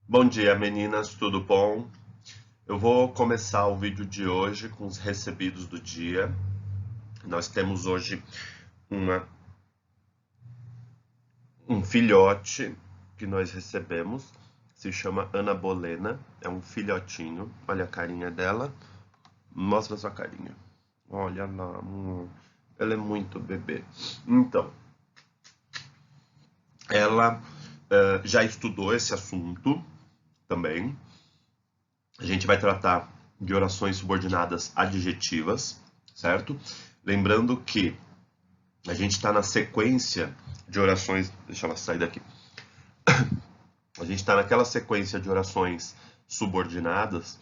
Bom dia, meninas, tudo bom? Eu vou começar o vídeo de hoje com os recebidos do dia. Nós temos hoje uma- um filhote que nós recebemos, se chama Ana Bolena, é um filhotinho. Olha a carinha dela, mostra sua carinha. Olha lá, ela é muito bebê. Então, ela já estudou esse assunto também. A gente vai tratar de orações subordinadas adjetivas, certo? Lembrando que a gente está na sequência de orações. Deixa ela sair daqui. A gente está naquela sequência de orações subordinadas.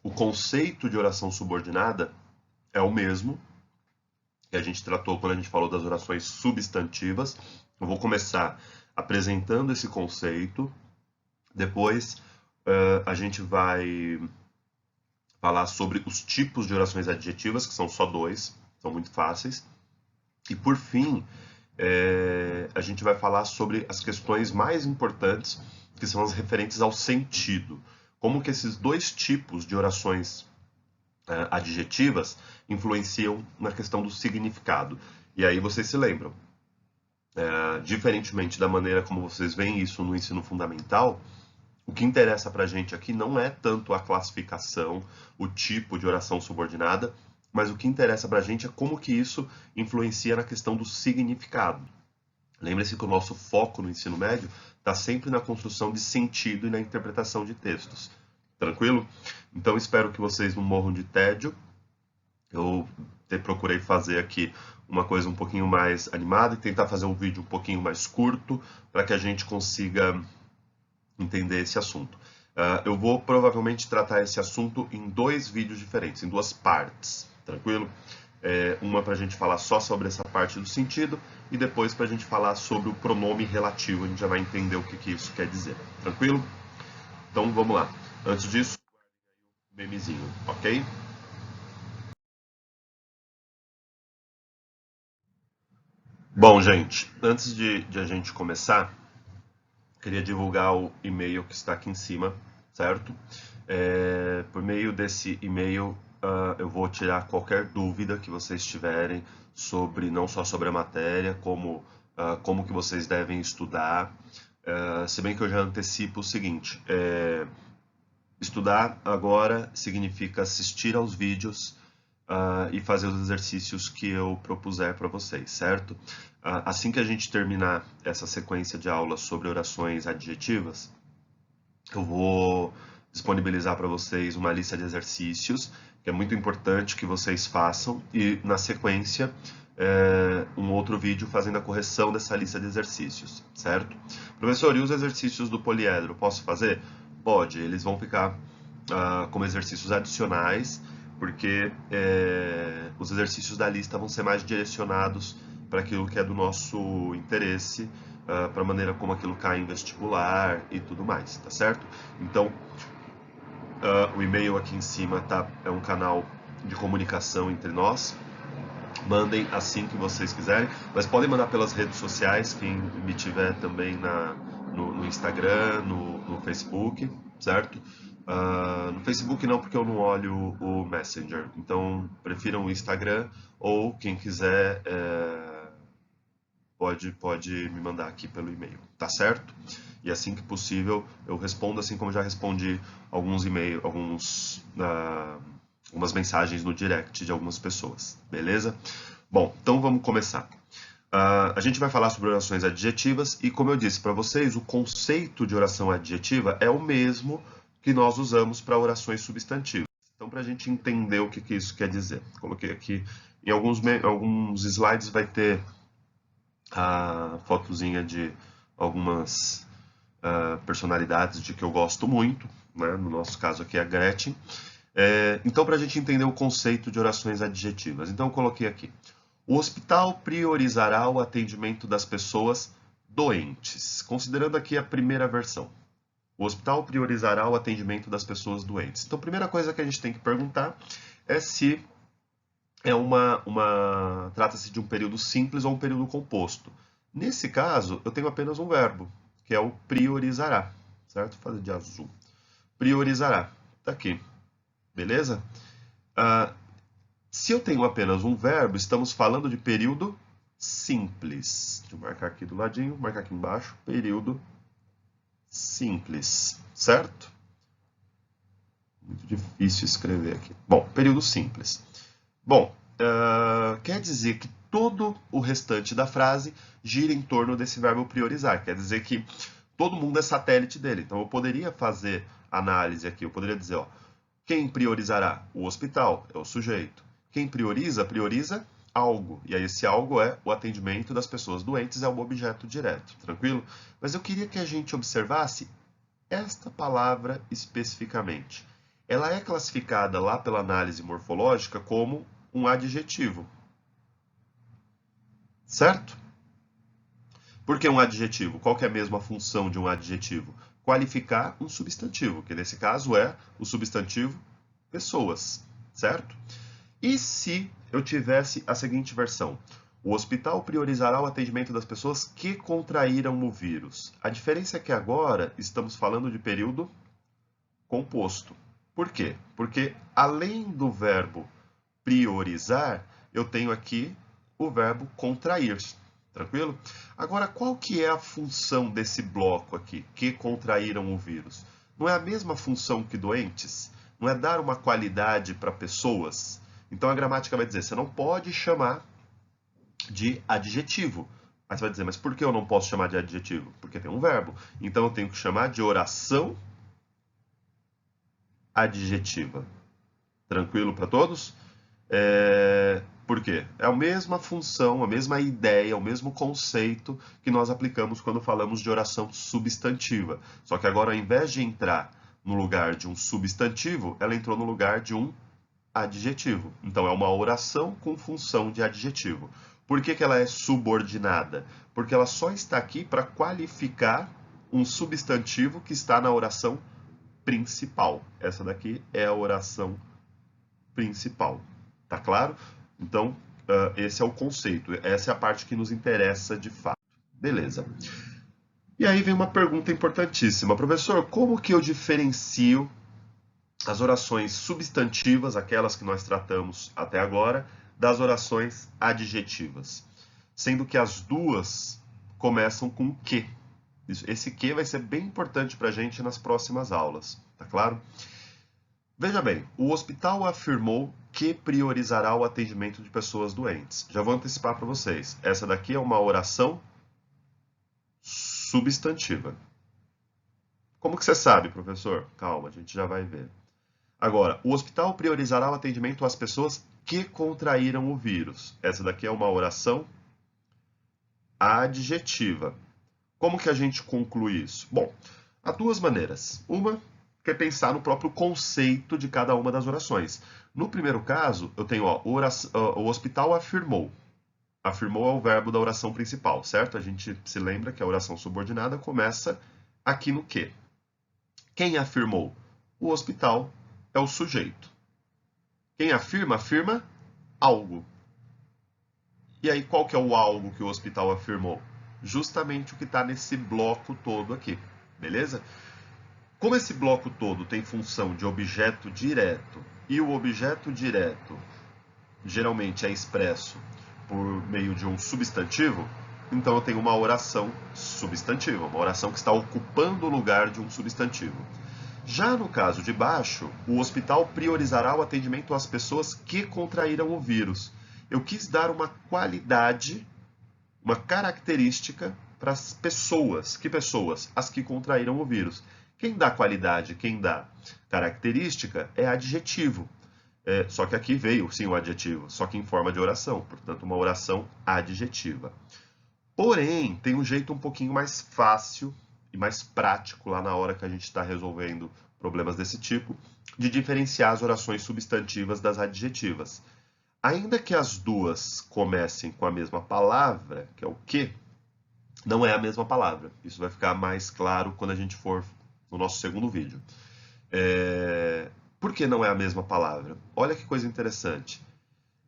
O conceito de oração subordinada é o mesmo que a gente tratou quando a gente falou das orações substantivas. Eu vou começar apresentando esse conceito, depois a gente vai falar sobre os tipos de orações adjetivas, que são só dois, são muito fáceis. E por fim, a gente vai falar sobre as questões mais importantes, que são as referentes ao sentido. Como que esses dois tipos de orações adjetivas influenciam na questão do significado. E aí vocês se lembram, diferentemente da maneira como vocês veem isso no ensino fundamental, o que interessa para a gente aqui não é tanto a classificação, o tipo de oração subordinada, mas o que interessa para a gente é como que isso influencia na questão do significado. Lembre-se que o nosso foco no ensino médio está sempre na construção de sentido e na interpretação de textos. Tranquilo? Então espero que vocês não morram de tédio. Eu procurei fazer aqui uma coisa um pouquinho mais animada e tentar fazer um vídeo um pouquinho mais curto para que a gente consiga entender esse assunto. Eu vou provavelmente tratar esse assunto em dois vídeos diferentes, em duas partes, tranquilo? Uma para a gente falar só sobre essa parte do sentido e depois para a gente falar sobre o pronome relativo, a gente já vai entender o que, que isso quer dizer, tranquilo? Então vamos lá. Antes disso, memezinho, ok? Bom, gente, antes de a gente começar, queria divulgar o e-mail que está aqui em cima, certo? Por meio desse e-mail, eu vou tirar qualquer dúvida que vocês tiverem sobre, não só sobre a matéria, como que vocês devem estudar. Se bem que eu já antecipo o seguinte, estudar agora significa assistir aos vídeos e fazer os exercícios que eu propuser para vocês, certo? Assim que a gente terminar essa sequência de aulas sobre orações adjetivas, eu vou disponibilizar para vocês uma lista de exercícios, que é muito importante que vocês façam, e na sequência, um outro vídeo fazendo a correção dessa lista de exercícios, certo? Professor, e os exercícios do poliedro, posso fazer? Pode, eles vão ficar como exercícios adicionais, porque os exercícios da lista vão ser mais direcionados para aquilo que é do nosso interesse, para a maneira como aquilo cai em vestibular e tudo mais, tá certo? Então, o e-mail aqui em cima é um canal de comunicação entre nós. Mandem assim que vocês quiserem, mas podem mandar pelas redes sociais, quem me tiver também no Instagram, no Facebook, certo? No Facebook não, porque eu não olho o Messenger, então prefiram o Instagram ou quem quiser pode me mandar aqui pelo e-mail, tá certo? E assim que possível eu respondo, assim como já respondi alguns e-mails, algumas mensagens no direct de algumas pessoas, beleza? Bom, então vamos começar. A gente vai falar sobre orações adjetivas e, como eu disse para vocês, o conceito de oração adjetiva é o mesmo que nós usamos para orações substantivas. Então, para a gente entender o que, que isso quer dizer, coloquei aqui em alguns slides vai ter a fotozinha de algumas personalidades de que eu gosto muito, né? No nosso caso aqui é a Gretchen. Então, para a gente entender o conceito de orações adjetivas, então eu coloquei aqui: o hospital priorizará o atendimento das pessoas doentes, considerando aqui a primeira versão. O hospital priorizará o atendimento das pessoas doentes. Então, a primeira coisa que a gente tem que perguntar é se trata-se de um período simples ou um período composto. Nesse caso, eu tenho apenas um verbo, que é o priorizará, certo? Vou fazer de azul. Priorizará. Tá aqui. Beleza? Se eu tenho apenas um verbo, estamos falando de período simples. Deixa eu marcar aqui do ladinho, marcar aqui embaixo. Período simples, certo? Muito difícil escrever aqui. Bom, período simples. Bom, quer dizer que todo o restante da frase gira em torno desse verbo priorizar. Quer dizer que todo mundo é satélite dele. Então eu poderia fazer análise aqui. Eu poderia dizer, ó, quem priorizará? O hospital, é o sujeito. Quem prioriza, prioriza algo. E aí esse algo é o atendimento das pessoas doentes, é um objeto direto. Tranquilo? Mas eu queria que a gente observasse esta palavra especificamente. Ela é classificada lá pela análise morfológica como um adjetivo. Certo? Por que um adjetivo? Qual que é a mesma função de um adjetivo? Qualificar um substantivo, que nesse caso é o substantivo pessoas, certo? E se eu tivesse a seguinte versão? O hospital priorizará o atendimento das pessoas que contraíram o vírus. A diferença é que agora estamos falando de período composto. Por quê? Porque além do verbo priorizar, eu tenho aqui o verbo contrair. Tranquilo? Agora, qual que é a função desse bloco aqui, que contraíram o vírus? Não é a mesma função que doentes? Não é dar uma qualidade para pessoas? Então a gramática vai dizer, você não pode chamar de adjetivo. Aí você vai dizer, mas por que eu não posso chamar de adjetivo? Porque tem um verbo. Então eu tenho que chamar de oração adjetiva. Tranquilo para todos? Por quê? É a mesma função, a mesma ideia, o mesmo conceito que nós aplicamos quando falamos de oração substantiva. Só que agora, ao invés de entrar no lugar de um substantivo, ela entrou no lugar de um adjetivo. Então, é uma oração com função de adjetivo. Por que que ela é subordinada? Porque ela só está aqui para qualificar um substantivo que está na oração principal. Essa daqui é a oração principal. Tá claro? Então, esse é o conceito. Essa é a parte que nos interessa de fato. Beleza. E aí vem uma pergunta importantíssima. Professor, como que eu diferencio as orações substantivas, aquelas que nós tratamos até agora, das orações adjetivas? Sendo que as duas começam com que. Esse que vai ser bem importante para a gente nas próximas aulas. Tá claro? Veja bem, o hospital afirmou que priorizará o atendimento de pessoas doentes. Já vou antecipar para vocês. Essa daqui é uma oração substantiva. Como que você sabe, professor? Calma, a gente já vai ver. Agora, o hospital priorizará o atendimento às pessoas que contraíram o vírus. Essa daqui é uma oração adjetiva. Como que a gente conclui isso? Bom, há duas maneiras. Uma que é pensar no próprio conceito de cada uma das orações. No primeiro caso, eu tenho o hospital afirmou. Afirmou é o verbo da oração principal, certo? A gente se lembra que a oração subordinada começa aqui no que. Quem afirmou? O hospital é o sujeito. Quem afirma, afirma algo. E aí, qual que é o algo que o hospital afirmou? Justamente o que está nesse bloco todo aqui, beleza? Como esse bloco todo tem função de objeto direto, e o objeto direto geralmente é expresso por meio de um substantivo, então eu tenho uma oração substantiva, uma oração que está ocupando o lugar de um substantivo. Já no caso de baixo, o hospital priorizará o atendimento às pessoas que contraíram o vírus. Eu quis dar uma qualidade, uma característica para as pessoas. Que pessoas? As que contraíram o vírus. Quem dá qualidade, quem dá característica é adjetivo. Só que aqui veio, sim, o adjetivo, só que em forma de oração, portanto, uma oração adjetiva. Porém, tem um jeito um pouquinho mais fácil e mais prático lá na hora que a gente está resolvendo problemas desse tipo, de diferenciar as orações substantivas das adjetivas. Ainda que as duas comecem com a mesma palavra, que é o que, não é a mesma palavra. Isso vai ficar mais claro quando a gente for no nosso segundo vídeo. Por que não é a mesma palavra? Olha que coisa interessante.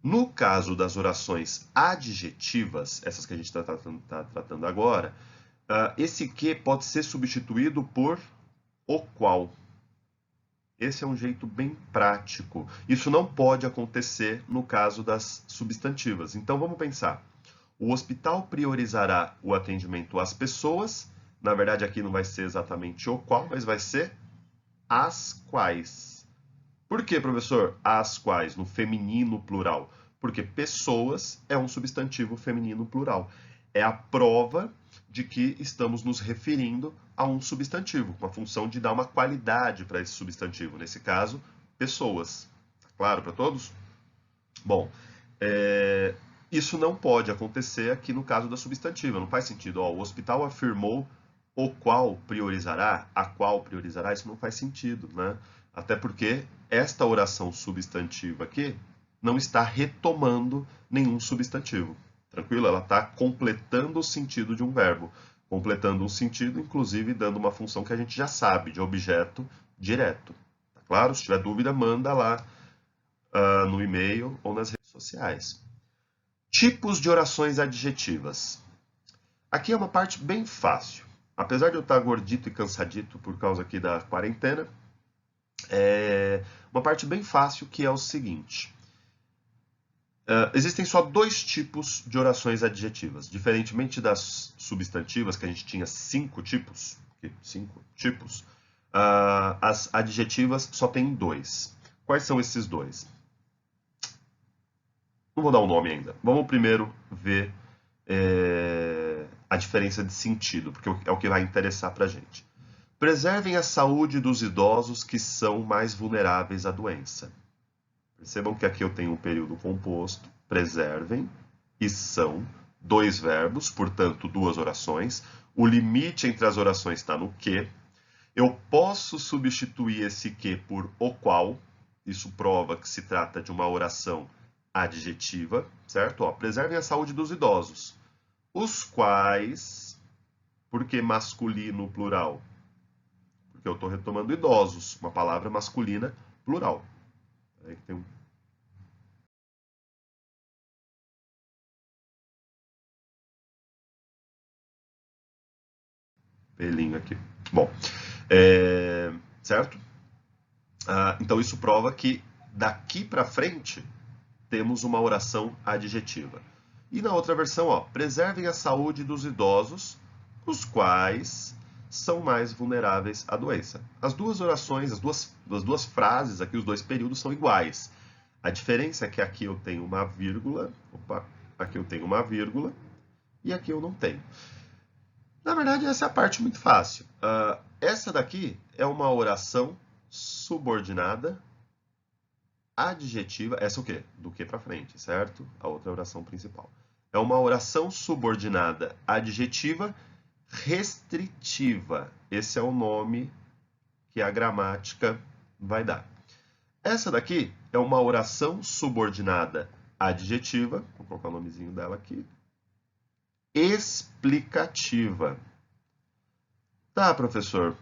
No caso das orações adjetivas, essas que a gente está tratando agora, esse que pode ser substituído por o qual. Esse é um jeito bem prático. Isso não pode acontecer no caso das substantivas. Então vamos pensar. O hospital priorizará o atendimento às pessoas. Na verdade, aqui não vai ser exatamente o qual, mas vai ser as quais. Por que, professor? As quais, no feminino plural. Porque pessoas é um substantivo feminino plural. É a prova de que estamos nos referindo a um substantivo, com a função de dar uma qualidade para esse substantivo. Nesse caso, pessoas. Claro para todos? Bom, isso não pode acontecer aqui no caso da substantiva. Não faz sentido. Ó, o hospital afirmou o qual priorizará, a qual priorizará. Isso não faz sentido, né? Até porque esta oração substantiva aqui não está retomando nenhum substantivo. Tranquilo? Ela está completando o sentido de um verbo. Completando um sentido, inclusive dando uma função que a gente já sabe, de objeto direto. Tá claro? Se tiver dúvida, manda lá no e-mail ou nas redes sociais. Tipos de orações adjetivas. Aqui é uma parte bem fácil. Apesar de eu estar gordito e cansadito por causa aqui da quarentena, é uma parte bem fácil que é o seguinte. Existem só 2 tipos de orações adjetivas. Diferentemente das substantivas, que a gente tinha 5 tipos, as adjetivas só tem 2. Quais são esses 2? Não vou dar um nome ainda. Vamos primeiro ver a diferença de sentido, porque é o que vai interessar para a gente. Preservem a saúde dos idosos que são mais vulneráveis à doença. Percebam que aqui eu tenho um período composto, preservem, e são 2 verbos, portanto 2 orações. O limite entre as orações está no que. Eu posso substituir esse que por o qual. Isso prova que se trata de uma oração adjetiva, certo? Ó, preservem a saúde dos idosos. Os quais, por que masculino plural? Porque eu estou retomando idosos, uma palavra masculina plural. Aí tem um pelinho aqui. Bom, certo? Então isso prova que daqui para frente temos uma oração adjetiva. E na outra versão, ó, preservem a saúde dos idosos, os quais são mais vulneráveis à doença. As duas orações, as duas frases aqui, os 2 períodos são iguais. A diferença é que aqui eu tenho uma vírgula, aqui eu tenho uma vírgula e aqui eu não tenho. Na verdade, essa é a parte muito fácil. Essa daqui é uma oração subordinada adjetiva. Essa o quê? Do que para frente, certo? A outra oração principal. É uma oração subordinada adjetiva restritiva. Esse é o nome que a gramática vai dar. Essa daqui é uma oração subordinada adjetiva. Vou colocar o nomezinho dela aqui. Explicativa. Tá, professor.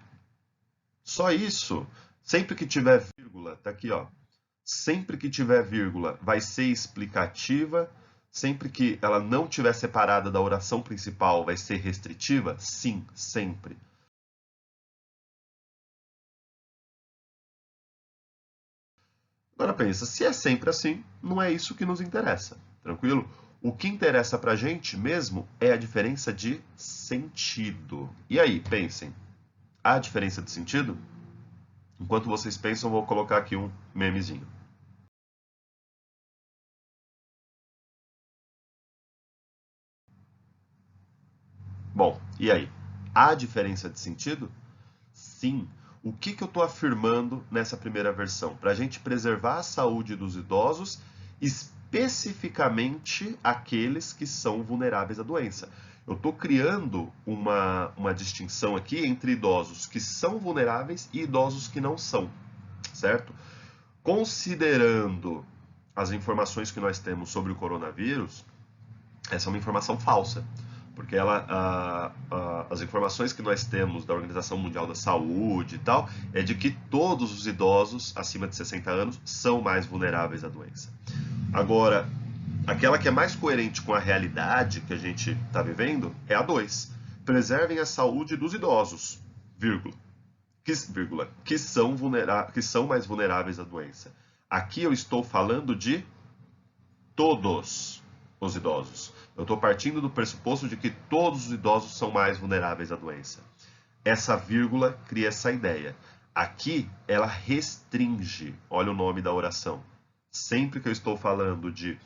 Só isso? Sempre que tiver vírgula, tá aqui, ó. Sempre que tiver vírgula, vai ser explicativa. Sempre que ela não tiver separada da oração principal, vai ser restritiva? Sim, sempre. Agora pensa, se é sempre assim, não é isso que nos interessa, tranquilo? O que interessa pra gente mesmo é a diferença de sentido. E aí, pensem, há diferença de sentido? Enquanto vocês pensam, eu vou colocar aqui um memezinho. Bom, e aí? Há diferença de sentido? Sim. O que eu estou afirmando nessa primeira versão? Para a gente preservar a saúde dos idosos, especificamente aqueles que são vulneráveis à doença. Eu estou criando uma distinção aqui entre idosos que são vulneráveis e idosos que não são, certo? Considerando as informações que nós temos sobre o coronavírus, essa é uma informação falsa. Porque as informações que nós temos da Organização Mundial da Saúde e tal, é de que todos os idosos acima de 60 anos são mais vulneráveis à doença. Agora, aquela que é mais coerente com a realidade que a gente está vivendo é a 2. Preservem a saúde dos idosos, vírgula. que são mais vulneráveis à doença. Aqui eu estou falando de todos os idosos. Eu estou partindo do pressuposto de que todos os idosos são mais vulneráveis à doença. Essa vírgula cria essa ideia. Aqui ela restringe. Olha o nome da oração. Sempre que eu estou falando de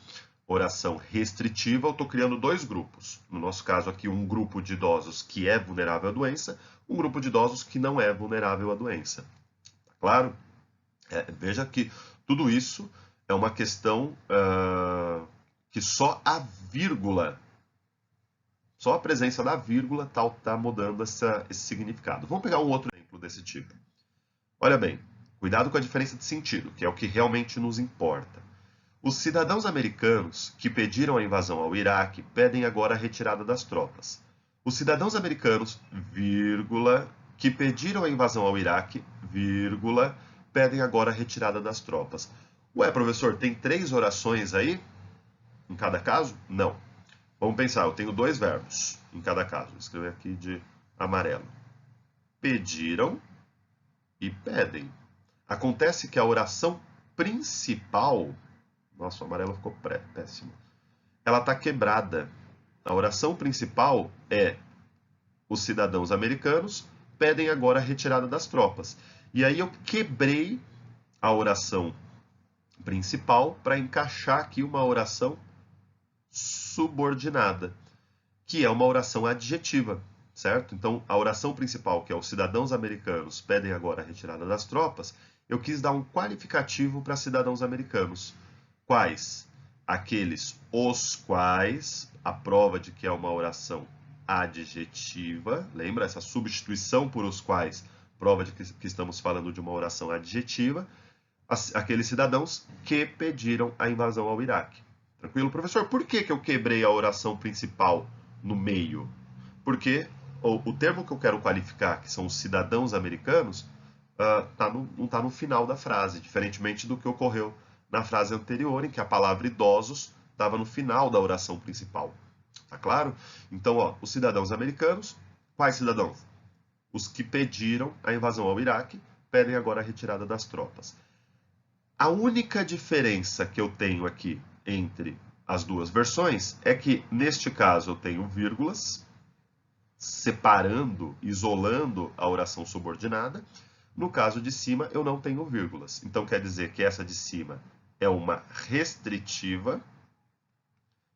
oração restritiva, eu estou criando dois grupos. No nosso caso aqui, um grupo de idosos que é vulnerável à doença, um grupo de idosos que não é vulnerável à doença. Tá claro? Veja que tudo isso é uma questão que só a vírgula, só a presença da vírgula está mudando esse significado. Vamos pegar um outro exemplo desse tipo. Olha bem, cuidado com a diferença de sentido, que é o que realmente nos importa. Os cidadãos americanos que pediram a invasão ao Iraque pedem agora a retirada das tropas. Os cidadãos americanos, vírgula, que pediram a invasão ao Iraque, vírgula, pedem agora a retirada das tropas. Ué, professor, tem 3 orações aí em cada caso? Não. Vamos pensar, eu tenho 2 verbos em cada caso. Vou escrever aqui de amarelo. Pediram e pedem. Acontece que a oração principal... Nossa, o amarelo ficou péssimo. Ela está quebrada. A oração principal é: os cidadãos americanos pedem agora a retirada das tropas. E aí eu quebrei a oração principal para encaixar aqui uma oração subordinada, que é uma oração adjetiva, certo? Então, a oração principal, que é os cidadãos americanos pedem agora a retirada das tropas, eu quis dar um qualificativo para cidadãos americanos. Quais? Aqueles os quais, a prova de que é uma oração adjetiva, lembra? Essa substituição por os quais, prova de que estamos falando de uma oração adjetiva, aqueles cidadãos que pediram a invasão ao Iraque. Tranquilo? Professor, por que eu quebrei a oração principal no meio? Porque o termo que eu quero qualificar, que são os cidadãos americanos, não está no final da frase, diferentemente do que ocorreu na frase anterior, em que a palavra idosos estava no final da oração principal. Tá claro? Então, ó, os cidadãos americanos, quais cidadãos? Os que pediram a invasão ao Iraque, pedem agora a retirada das tropas. A única diferença que eu tenho aqui entre as duas versões é que, neste caso, eu tenho vírgulas, separando, isolando a oração subordinada. No caso de cima, eu não tenho vírgulas. Então, quer dizer que essa de cima é uma restritiva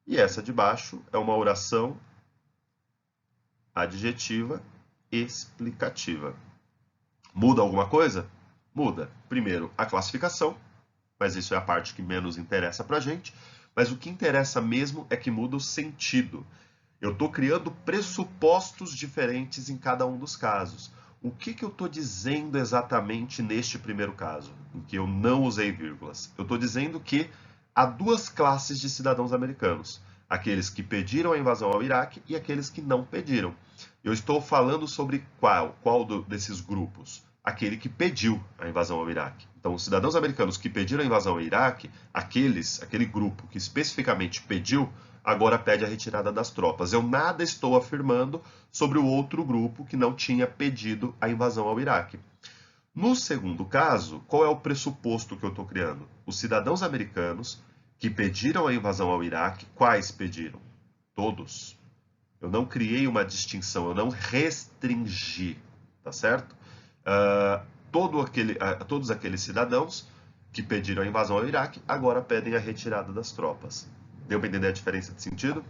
e essa de baixo é uma oração adjetiva explicativa. Muda alguma coisa? Muda. Primeiro, a classificação, mas isso é a parte que menos interessa pra gente. Mas o que interessa mesmo é que muda o sentido. Eu estou criando pressupostos diferentes em cada um dos casos. O que eu estou dizendo exatamente neste primeiro caso, em que eu não usei vírgulas? Eu estou dizendo que há 2 classes de cidadãos americanos. Aqueles que pediram a invasão ao Iraque e aqueles que não pediram. Eu estou falando sobre qual desses grupos? Aquele que pediu a invasão ao Iraque. Então, os cidadãos americanos que pediram a invasão ao Iraque, aquele grupo que especificamente pediu, agora pede a retirada das tropas. Eu nada estou afirmando sobre o outro grupo que não tinha pedido a invasão ao Iraque. No segundo caso, qual é o pressuposto que eu estou criando? Os cidadãos americanos que pediram a invasão ao Iraque, quais pediram? Todos. Eu não criei uma distinção, eu não restringi, tá certo? Todos aqueles cidadãos que pediram a invasão ao Iraque agora pedem a retirada das tropas. Deu para entender a diferença de sentido?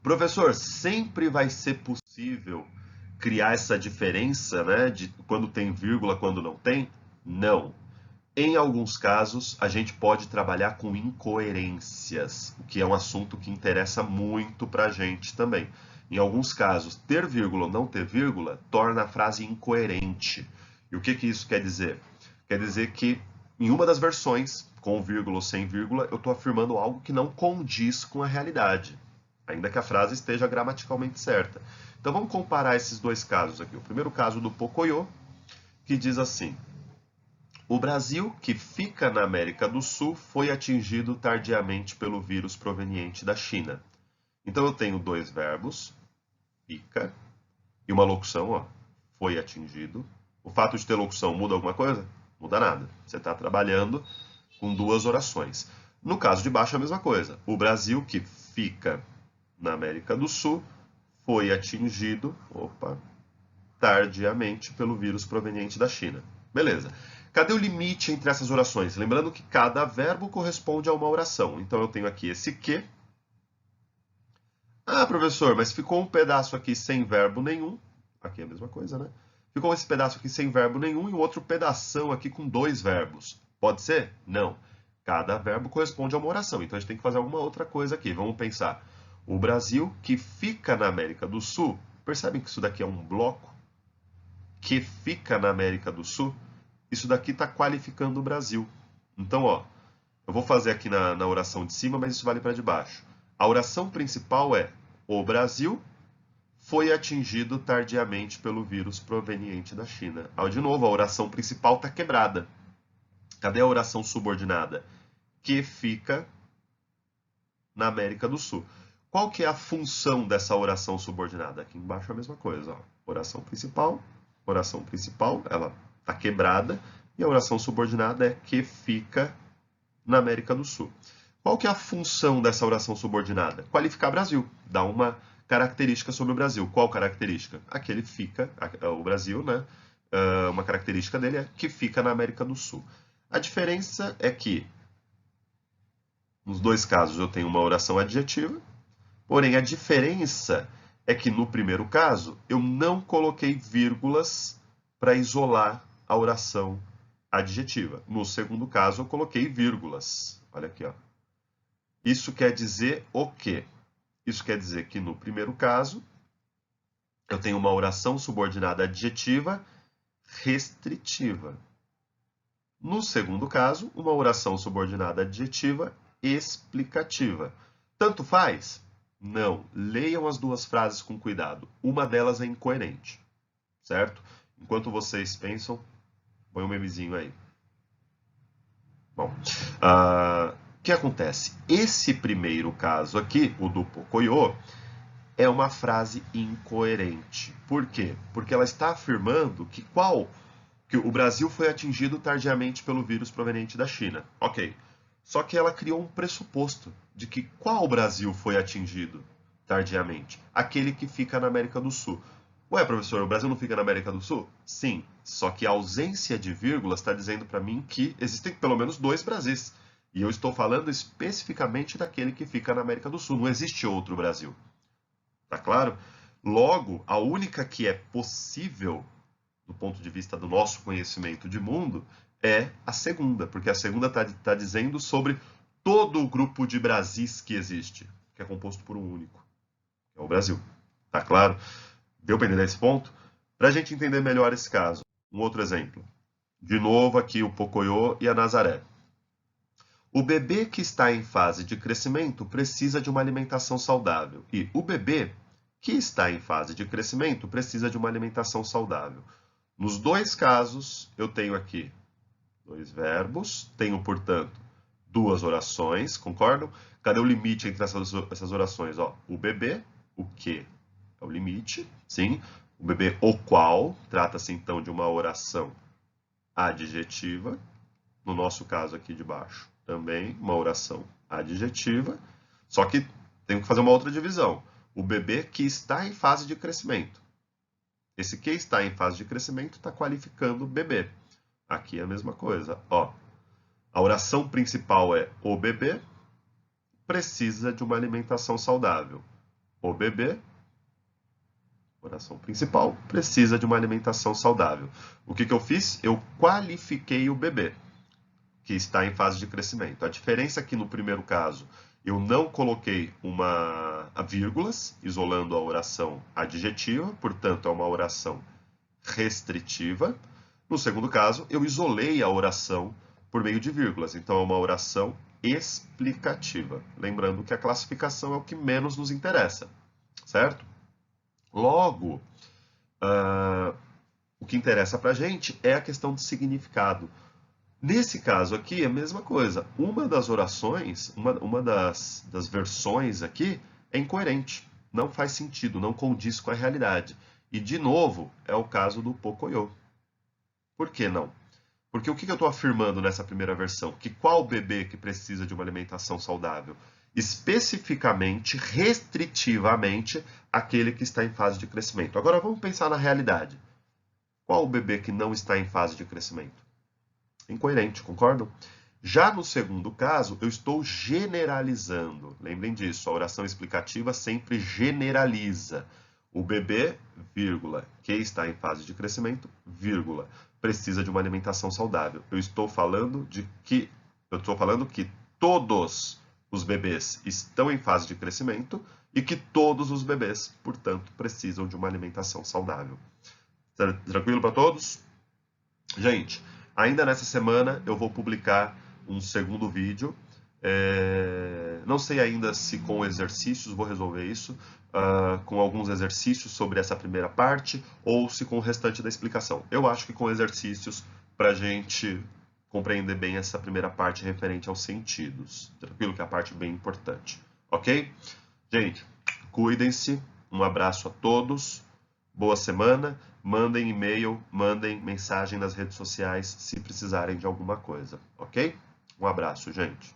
Professor, sempre vai ser possível criar essa diferença, né, de quando tem vírgula, quando não tem? Não. Em alguns casos, a gente pode trabalhar com incoerências, o que é um assunto que interessa muito para a gente também. Em alguns casos, ter vírgula ou não ter vírgula torna a frase incoerente. E o que isso quer dizer? Quer dizer que em uma das versões, com vírgula ou sem vírgula, eu estou afirmando algo que não condiz com a realidade, ainda que a frase esteja gramaticalmente certa. Então vamos comparar esses 2 casos aqui. O primeiro caso do Pocoyo, que diz assim: o Brasil, que fica na América do Sul, foi atingido tardiamente pelo vírus proveniente da China. Então eu tenho 2 verbos, fica, e uma locução, ó, foi atingido. O fato de ter locução muda alguma coisa? Muda nada. Você está trabalhando com duas orações. No caso de baixo, a mesma coisa. O Brasil, que fica na América do Sul, foi atingido, tardiamente pelo vírus proveniente da China. Beleza. Cadê o limite entre essas orações? Lembrando que cada verbo corresponde a uma oração. Então eu tenho aqui esse que. Ah, professor, mas ficou um pedaço aqui sem verbo nenhum. Aqui é a mesma coisa, né? Ficou esse pedaço aqui sem verbo nenhum e o outro pedação aqui com dois verbos. Pode ser? Não. Cada verbo corresponde a uma oração. Então a gente tem que fazer alguma outra coisa aqui. Vamos pensar. O Brasil, que fica na América do Sul. Percebem que isso daqui é um bloco? Que fica na América do Sul. Isso daqui está qualificando o Brasil. Então, ó, eu vou fazer aqui na oração de cima, mas isso vale para de baixo. A oração principal é: o Brasil foi atingido tardiamente pelo vírus proveniente da China. De novo, a oração principal está quebrada. Cadê a oração subordinada? Que fica na América do Sul. Qual que é a função dessa oração subordinada? Aqui embaixo é a mesma coisa. Ó. Oração principal, ela está quebrada. E a oração subordinada é que fica na América do Sul. Qual que é a função dessa oração subordinada? Qualificar Brasil, dar uma característica sobre o Brasil. Qual característica? Aquele fica, o Brasil, né? Uma característica dele é que fica na América do Sul. A diferença é que, nos dois casos, eu tenho uma oração adjetiva, porém a diferença é que no primeiro caso, eu não coloquei vírgulas para isolar a oração adjetiva. No segundo caso, eu coloquei vírgulas. Olha aqui, ó. Isso quer dizer o quê? Isso quer dizer que no primeiro caso, eu tenho uma oração subordinada adjetiva restritiva. No segundo caso, uma oração subordinada adjetiva explicativa. Tanto faz? Não. Leiam as duas frases com cuidado. Uma delas é incoerente, certo? Enquanto vocês pensam, põe um memezinho aí. Bom, o que acontece? Esse primeiro caso aqui, o do Pocoyo, é uma frase incoerente. Por quê? Porque ela está afirmando que o Brasil foi atingido tardiamente pelo vírus proveniente da China. Ok. Só que ela criou um pressuposto de que qual Brasil foi atingido tardiamente? Aquele que fica na América do Sul. Ué, professor, o Brasil não fica na América do Sul? Sim, só que a ausência de vírgulas está dizendo para mim que existem pelo menos dois Brasis. E eu estou falando especificamente daquele que fica na América do Sul. Não existe outro Brasil. Tá claro? Logo, a única que é possível, do ponto de vista do nosso conhecimento de mundo, é a segunda. Porque a segunda está dizendo sobre todo o grupo de Brasis que existe, que é composto por um único, que é o Brasil. Tá claro? Deu para entender esse ponto? Para a gente entender melhor esse caso, um outro exemplo. De novo aqui o Pocoyo e a Nazaré. O bebê que está em fase de crescimento precisa de uma alimentação saudável. E o bebê que está em fase de crescimento precisa de uma alimentação saudável. Nos dois casos, eu tenho aqui dois verbos, tenho, portanto, duas orações, concordam? Cadê o limite entre essas orações? Ó, o bebê, o que é o limite, sim. O bebê, o qual, trata-se então de uma oração adjetiva. No nosso caso aqui de baixo, também uma oração adjetiva. Só que tenho que fazer uma outra divisão. O bebê que está em fase de crescimento. Esse que está em fase de crescimento está qualificando o bebê. Aqui é a mesma coisa. Ó, a oração principal é: o bebê precisa de uma alimentação saudável. O bebê, oração principal, precisa de uma alimentação saudável. O que eu fiz? Eu qualifiquei o bebê, que está em fase de crescimento. A diferença é que no primeiro caso eu não coloquei vírgulas, isolando a oração adjetiva, portanto é uma oração restritiva. No segundo caso, eu isolei a oração por meio de vírgulas, então é uma oração explicativa. Lembrando que a classificação é o que menos nos interessa, certo? Logo, o que interessa para a gente é a questão de significado. Nesse caso aqui, é a mesma coisa. Uma das orações, uma das versões aqui é incoerente. Não faz sentido, não condiz com a realidade. E, de novo, é o caso do Pocoyo. Por que não? Porque o que eu estou afirmando nessa primeira versão? Que qual bebê que precisa de uma alimentação saudável? Especificamente, restritivamente, aquele que está em fase de crescimento. Agora vamos pensar na realidade. Qual o bebê que não está em fase de crescimento? Incoerente, concordam? Já no segundo caso, eu estou generalizando. Lembrem disso, a oração explicativa sempre generaliza. O bebê, vírgula, que está em fase de crescimento, vírgula, precisa de uma alimentação saudável. Eu estou falando que todos os bebês estão em fase de crescimento e que todos os bebês, portanto, precisam de uma alimentação saudável. Tranquilo para todos? Gente, ainda nessa semana eu vou publicar um segundo vídeo. Não sei ainda se com exercícios vou resolver isso, com alguns exercícios sobre essa primeira parte, ou se com o restante da explicação. Eu acho que com exercícios para a gente compreender bem essa primeira parte referente aos sentidos. Tranquilo que é a parte bem importante. Ok? Gente, cuidem-se. Um abraço a todos. Boa semana. Mandem e-mail, mandem mensagem nas redes sociais se precisarem de alguma coisa, ok? Um abraço, gente.